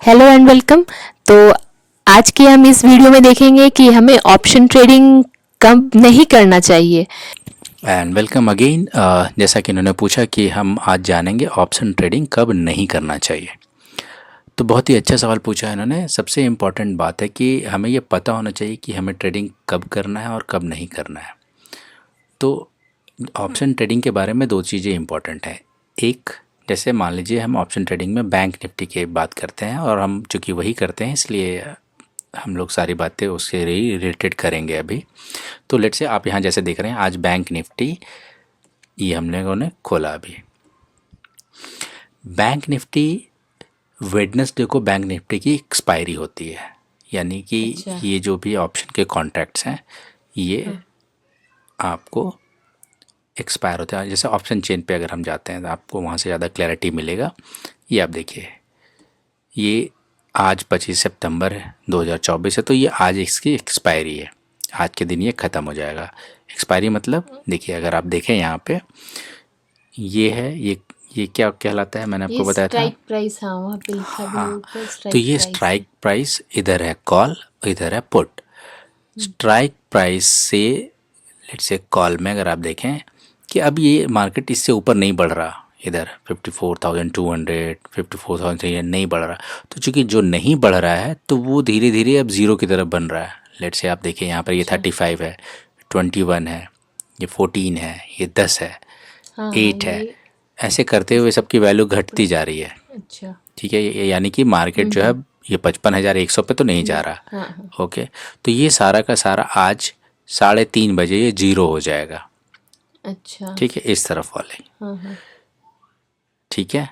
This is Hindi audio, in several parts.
Hello and welcome. तो आज के हम इस वीडियो में देखेंगे कि हमें ऑप्शन ट्रेडिंग कब नहीं करना चाहिए। And welcome again. जैसा कि इन्होंने पूछा कि हम आज जानेंगे ऑप्शन ट्रेडिंग कब नहीं करना चाहिए। तो बहुत ही अच्छा सवाल पूछा है इन्होंने। सबसे इम्पॉर्टेंट बात है कि हमें ये पता होना चाहिए कि हमें ट्रेडिंग कब करना है और कब नहीं करना है। तो ऑप्शन ट्रेडिंग के बारे में दो चीज़ें इम्पॉर्टेंट हैं। एक, जैसे मान लीजिए हम ऑप्शन ट्रेडिंग में बैंक निफ्टी की बात करते हैं और हम चूँकि वही करते हैं इसलिए हम लोग सारी बातें उससे रिलेटेड करेंगे अभी। तो लेट से आप यहाँ जैसे देख रहे हैं आज बैंक निफ्टी ये हम लोगों ने खोला अभी। बैंक निफ्टी वेडनेसडे को बैंक निफ्टी की एक्सपायरी होती है, यानी कि अच्छा। ये जो भी ऑप्शन के कॉन्ट्रैक्ट्स हैं ये आपको एक्सपायर होते हैं। जैसे ऑप्शन चेन पे अगर हम जाते हैं तो आपको वहाँ से ज़्यादा क्लैरिटी मिलेगा। ये आप देखिए, ये आज 25 सितंबर 2024 है, तो ये आज इसकी एक्सपायरी है। आज के दिन ये ख़त्म हो जाएगा। एक्सपायरी मतलब देखिए, अगर आप देखें यहाँ पे ये है, ये क्या कहलाता है, मैंने आपको बताया था। स्ट्राइक प्राइस, हाँ वहाँ पे लिखा भी हाँ, होगा तो स्ट्राइक ये प्राइस। स्ट्राइक प्राइस इधर है कॉल, इधर है पुट। स्ट्राइक प्राइस से लेट्स से कॉल में अगर आप देखें कि अब ये मार्केट इससे ऊपर नहीं बढ़ रहा, इधर 54,200 54,300 नहीं बढ़ रहा, तो चूंकि जो नहीं बढ़ रहा है तो वो धीरे धीरे अब ज़ीरो की तरफ बन रहा है। लेट्स से आप देखें यहाँ पर ये 35 है, 21 है, ये 14 है, ये 10 है, हाँ 8 है। ऐसे करते हुए सबकी वैल्यू घटती जा रही है। अच्छा। ठीक है, यानी कि मार्केट जो है ये 55,100 पे तो नहीं जा रहा। हाँ। ओके, तो ये सारा का सारा आज 3:30 बजे ये जीरो हो जाएगा। अच्छा। ठीक है, इस तरफ वाले। हाँ। ठीक है,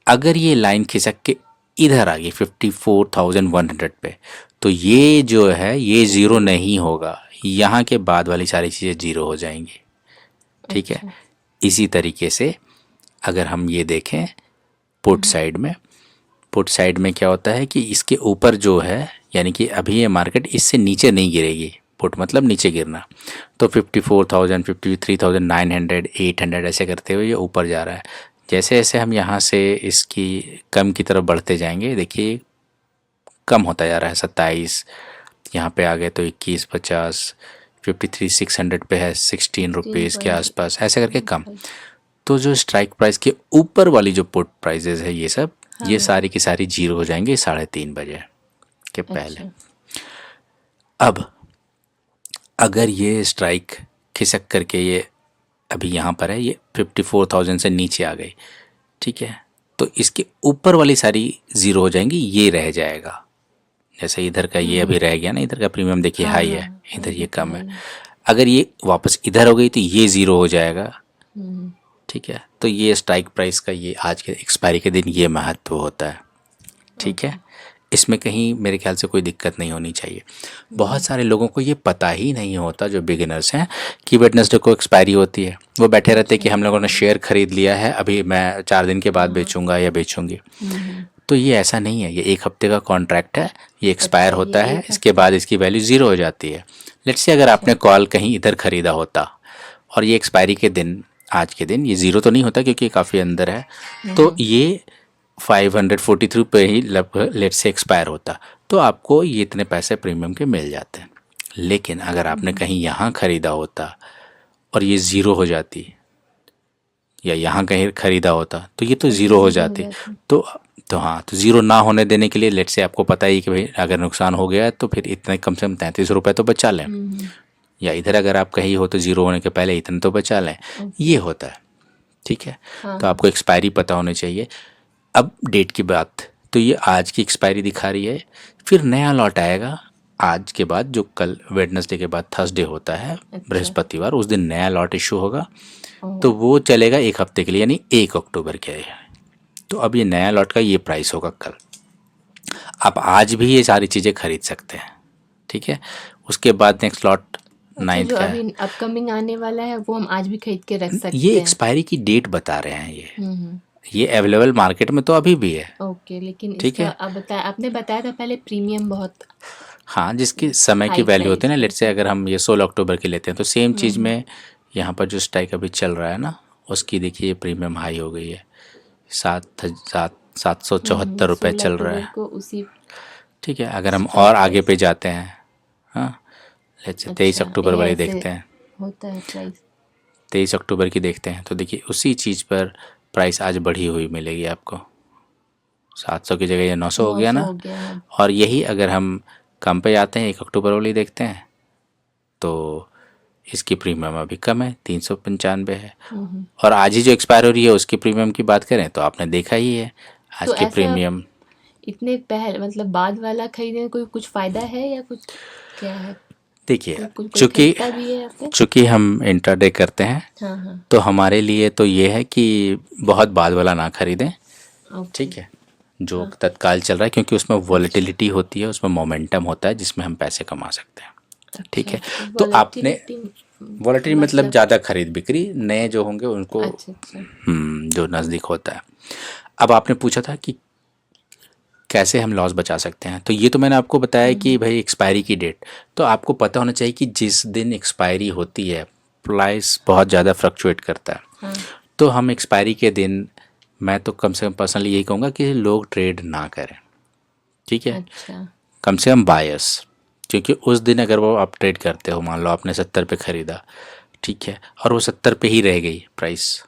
अगर ये लाइन खिसक के इधर आ गई 54,100 पे, तो ये जो है ये ज़ीरो नहीं होगा, यहाँ के बाद वाली सारी चीज़ें ज़ीरो हो जाएंगी। ठीक है, अच्छा। इसी तरीके से अगर हम ये देखें पुट साइड में, पुट साइड में क्या होता है कि इसके ऊपर जो है, यानी कि अभी ये मार्केट इससे नीचे नहीं गिरेगी। पुट मतलब नीचे गिरना, तो 54,000 53,900 800 ऐसे करते हुए ये ऊपर जा रहा है। जैसे जैसे हम यहाँ से इसकी कम की तरफ बढ़ते जाएंगे, देखिए कम होता जा रहा है। 27 यहाँ पे आ गए तो 2150, 53,600 पे है, 16 रुपीज़ के आसपास ऐसे करके कम। तो जो स्ट्राइक प्राइस के ऊपर वाली जो पुट प्राइजेज है ये सब, ये सारी की सारी जीरो हो जाएंगे 3:30 बजे के पहले। अब अगर ये स्ट्राइक खिसक करके ये अभी यहाँ पर है, ये 54,000 से नीचे आ गई, ठीक है, तो इसके ऊपर वाली सारी ज़ीरो हो जाएंगी, ये रह जाएगा। जैसे इधर का ये अभी रह गया ना, इधर का प्रीमियम देखिए हाई है, इधर ये कम है। अगर ये वापस इधर हो गई तो ये ज़ीरो हो जाएगा। ठीक है, तो ये स्ट्राइक प्राइस का ये आज के एक्सपायरी के दिन ये महत्व होता है। ठीक है, इसमें कहीं मेरे ख्याल से कोई दिक्कत नहीं होनी चाहिए। बहुत सारे लोगों को ये पता ही नहीं होता, जो बिगिनर्स हैं, कि वेडनेसडे को एक्सपायरी होती है। वो बैठे रहते हैं कि हम लोगों ने शेयर खरीद लिया है, अभी मैं 4 दिन के बाद बेचूंगा या बेचूंगी। तो ये ऐसा नहीं है, ये 1 हफ्ते का कॉन्ट्रैक्ट है, ये एक्सपायर होता है, इसके बाद इसकी वैल्यू ज़ीरो हो जाती है। लेट्स से अगर आपने कॉल कहीं इधर ख़रीदा होता और ये एक्सपायरी के दिन, आज के दिन ये ज़ीरो तो नहीं होता क्योंकि काफ़ी अंदर है, तो ये 543 पे ही लगभग लेट से एक्सपायर होता, तो आपको ये इतने पैसे प्रीमियम के मिल जाते हैं। लेकिन अगर आपने कहीं यहाँ ख़रीदा होता और ये ज़ीरो हो जाती, या यहाँ कहीं ख़रीदा होता तो ये तो ज़ीरो हो जाती। तो हाँ, तो ज़ीरो ना होने देने के लिए लेट से आपको पता ही कि भाई अगर नुकसान हो गया तो फिर इतने कम से कम 33 रुपये तो बचा लें, या इधर अगर आप कहीं हो तो ज़ीरो होने के पहले इतने तो बचा लें, ये होता है। ठीक है, तो आपको एक्सपायरी पता होनी चाहिए। अब डेट की बात, तो ये आज की एक्सपायरी दिखा रही है, फिर नया लॉट आएगा आज के बाद, जो कल वेडनेसडे के बाद थर्सडे होता है, बृहस्पतिवार, उस दिन नया लॉट इशू होगा। तो वो चलेगा 1 हफ्ते के लिए, यानी 1 अक्टूबर के। तो अब ये नया लॉट का ये प्राइस होगा कल। आप आज भी ये सारी चीज़ें खरीद सकते हैं। ठीक है, उसके बाद नेक्स्ट लॉट 9 जो का अभी अपकमिंग आने वाला है वो हम आज भी खरीद के रख सकते ये हैं। एक्सपायरी की डेट बता रहे हैं, ये अवेलेबल मार्केट में तो अभी भी है। ओके, लेकिन ठीक इसका है, अब आपने बताया था पहले प्रीमियम बहुत हाँ, जिसकी समय की हाई वैल्यू होती है ना, प्राइस लेट्स से अगर हम ये 16 अक्टूबर की लेते हैं तो सेम चीज़ में यहाँ पर जो स्ट्राइक अभी चल रहा है ना, उसकी देखिए प्रीमियम हाई हो गई है, 774 रुपये 16 चल रहा है। अक्टूबर को उसी। ठीक है, अगर हम और आगे पे जाते हैं, हाँ, लेट्स से 23 अच्छा, अक्टूबर वाली ऐसे देखते हैं, होता है प्राइस। 23 अक्टूबर की देखते हैं, तो देखिए उसी चीज़ पर प्राइस आज बढ़ी हुई मिलेगी आपको। 700 की जगह ये 900 हो गया 900 ना। हो गया अब। और यही अगर हम कम पे जाते हैं, 1 अक्टूबर वाली देखते हैं, तो इसकी प्रीमियम अभी कम है, 395 है। और आज ही जो एक्सपायर हो रही है उसकी प्रीमियम की बात करें तो आपने देखा ही है आज तो की ऐसा प्रीमियम। इतने पहले मतलब बाद वाला खरीदने में कोई कुछ फायदा है या कुछ क्या है? देखिए, कोई चूँकि खरीदता भी है या फिर? चूँकि हम इंट्राडे करते हैं, हाँ हाँ। तो हमारे लिए तो ये है कि बहुत बाद वाला ना खरीदें। ओके। ठीक है, जो तत्काल चल रहा है, क्योंकि उसमें वॉलेटिलिटी होती है, उसमें मोमेंटम होता है जिसमें हम पैसे कमा सकते हैं। ठीक है, तो आपने वॉलेटिलिटी मतलब ज़्यादा खरीद बिक्री, नए जो होंगे उनको, अच्छा। जो नज़दीक होता है। अब आपने पूछा था कि कैसे हम लॉस बचा सकते हैं, तो ये तो मैंने आपको बताया कि भाई एक्सपायरी की डेट, तो आपको पता होना चाहिए कि जिस दिन एक्सपायरी होती है प्राइस बहुत ज़्यादा फ्लक्चुएट करता है। हाँ। तो हम एक्सपायरी के दिन, मैं तो कम से कम पर्सनली यही कहूँगा कि लोग ट्रेड ना करें। ठीक है, अच्छा। कम से कम बायर्स, क्योंकि उस दिन अगर वो आप ट्रेड करते हो, मान लो आपने 70 पे ख़रीदा, ठीक है, और वो 70 पे ही रह गई प्राइस,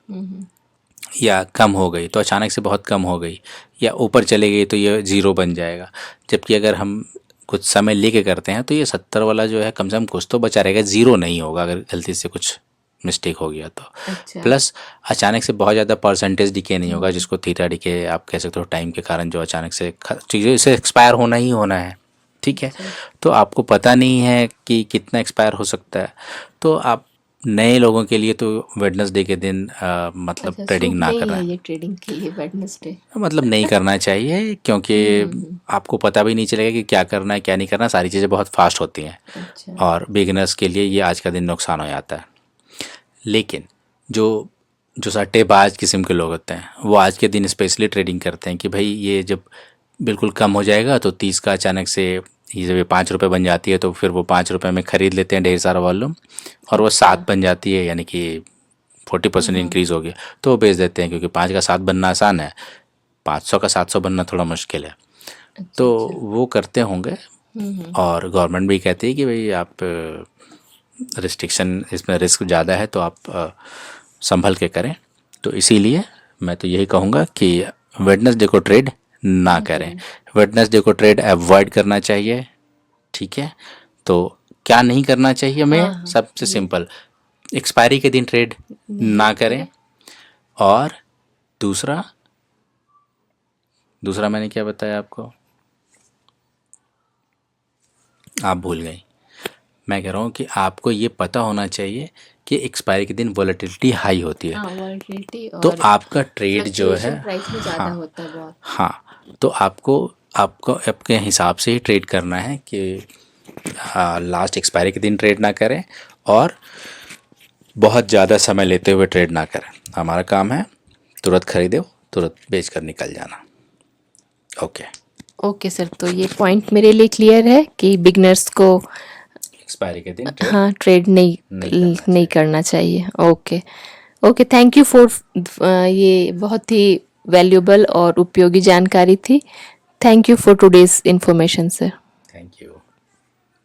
या कम हो गई तो अचानक से बहुत कम हो गई, या ऊपर चले गई तो ये ज़ीरो बन जाएगा। जबकि अगर हम कुछ समय लेके करते हैं तो ये 70 वाला जो है कम से कम कुछ तो बचा रहेगा, ज़ीरो नहीं होगा अगर गलती से कुछ मिस्टेक हो गया तो। अच्छा। प्लस अचानक से बहुत ज़्यादा परसेंटेज डिके नहीं होगा, जिसको थीटा डिके आप कह सकते हो, टाइम के कारण जो अचानक से चीज़ें इसे एक्सपायर होना ही होना है। ठीक है, तो आपको पता नहीं है कि कितना एक्सपायर हो सकता है, तो आप नए लोगों के लिए तो वेडनेसडे के दिन मतलब अच्छा, ट्रेडिंग शुभ ना नहीं करना, है ये ट्रेडिंग के लिए वेडनेसडे। मतलब नहीं करना चाहिए, क्योंकि आपको पता भी नहीं चलेगा कि क्या करना है क्या नहीं करना, सारी चीज़ें बहुत फास्ट होती हैं। अच्छा। और बिगिनर्स के लिए ये आज का दिन नुकसान हो जाता है। लेकिन जो जो सट्टेबाज किस्म के लोग होते हैं वो आज के दिन स्पेशली ट्रेडिंग करते हैं कि भाई ये जब बिल्कुल कम हो जाएगा तो 30 का अचानक से ये जब ये 5 रुपये बन जाती है तो फिर वो 5 रुपये में ख़रीद लेते हैं ढेर सारा वॉल्यूम, और वो 7 बन जाती है, यानी कि 40% इंक्रीज़ हो गया, तो वो बेच देते हैं, क्योंकि 5 का 7 बनना आसान है, 500 का 700 बनना थोड़ा मुश्किल है। तो वो करते होंगे। और गवर्नमेंट भी कहती है कि भाई आप रिस्ट्रिक्शन, इसमें रिस्क ज़्यादा है तो आप संभल के करें। तो इसीलिए मैं तो यही कहूँगा कि वेडनेसडे को ट्रेड ना करें, वेडनेसडे को ट्रेड अवॉइड करना चाहिए। ठीक है, तो क्या नहीं करना चाहिए हमें? सबसे सिंपल, एक्सपायरी के दिन ट्रेड ना करें। और दूसरा मैंने क्या बताया आपको, आप भूल गई। मैं कह रहा हूँ कि आपको ये पता होना चाहिए कि एक्सपायरी के दिन वॉलेटिलिटी हाई होती है, वॉलेटिलिटी तो और आपका ट्रेड जो है, फ्लक्चुएशन प्राइस में ज़्यादा होता है बहुत। हाँ, तो आपको आपके हिसाब से ही ट्रेड करना है कि लास्ट एक्सपायरी के दिन ट्रेड ना करें और बहुत ज़्यादा समय लेते हुए ट्रेड ना करें। हमारा काम है तुरंत खरीदो, तुरंत बेच कर निकल जाना। ओके सर, तो ये पॉइंट मेरे लिए क्लियर है कि बिगनर्स को एक्सपायरी के दिन हाँ ट्रेड नहीं करना चाहिए। ओके, थैंक यू फॉर ये बहुत ही वैल्यूबल और उपयोगी जानकारी थी। Thank you for today's information sir.